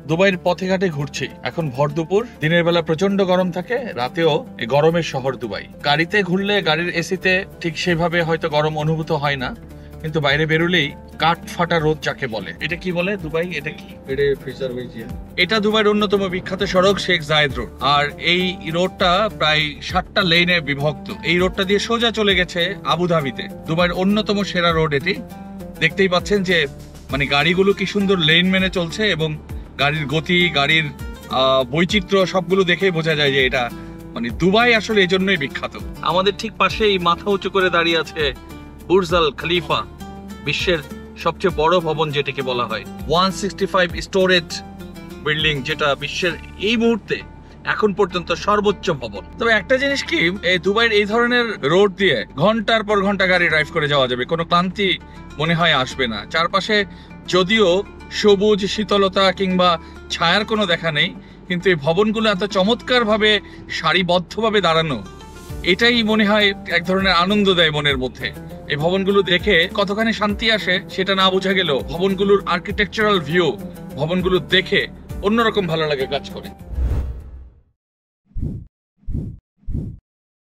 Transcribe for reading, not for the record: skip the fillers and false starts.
দুবাইয়ের পথে ঘাটে ঘুরছি। এখন ভর দুপুর, দিনের বেলা প্রচন্ড গরম থাকে, রাতেও এই গরমের শহর দুবাই। গাড়িতে ঘুরলে গাড়ির এসিতে ঠিক সেভাবে হয়তো গরম অনুভূত হয় না, কিন্তু বাইরে বেরোলেই কাঠ ফাটা রোদ যাকে বলে। এটা কি বলে দুবাই? এটা কি? এটা দুবাইয়ের অন্যতম বিখ্যাত সড়ক শেখ জায়েদ রোড। আর এই রোডটা প্রায় 7টা লেনে বিভক্ত। এই রোডটা দিয়ে সোজা চলে গেছে আবুধাবিতে। দুবাইয়ের অন্যতম সেরা রোড এটি। দেখতেই পাচ্ছেন যে মানে গাড়িগুলো কি সুন্দর লেন মেনে চলছে, এবং গাড়ির গতি, গাড়ির বৈচিত্র্য সবগুলো দেখেই বোঝা যায় যে এটা মানে দুবাই আসলে এই জন্যই বিখ্যাত। আমাদের ঠিক পাশেই মাথা উঁচু করে দাঁড়িয়ে আছে বুর্জ আল খলিফা, বিশ্বের সবচেয়ে বড় ভবন যেটাকে বলা হয়। 165 স্টোরেজ বিল্ডিং, যেটা বিশ্বের এই মুহূর্তে এখন পর্যন্ত সর্বোচ্চ ভবন। তবে একটা জিনিস কি, এই দুবাইয়ের এই ধরনের রোড দিয়ে ঘন্টার পর ঘন্টা গাড়ি ড্রাইভ করে যাওয়া যাবে, কোনো ক্লান্তি মনে হয় আসবে না। চারপাশে যদিও সবুজ, শীতলতা কিংবা ছায়ার কোনো দেখা নেই, কিন্তু এই ভবনগুলো এত চমৎকার ভাবে সারিবদ্ধভাবে দাঁড়ানো, এটাই মনে হয় এক ধরনের আনন্দ দেয় মনের মধ্যে। এই ভবনগুলো দেখে কতখানি শান্তি আসে সেটা না বোঝা গেলেও ভবনগুলোর আর্কিটেকচারাল ভিউ, ভবনগুলো দেখে অন্যরকম ভালো লাগে কাজ করে।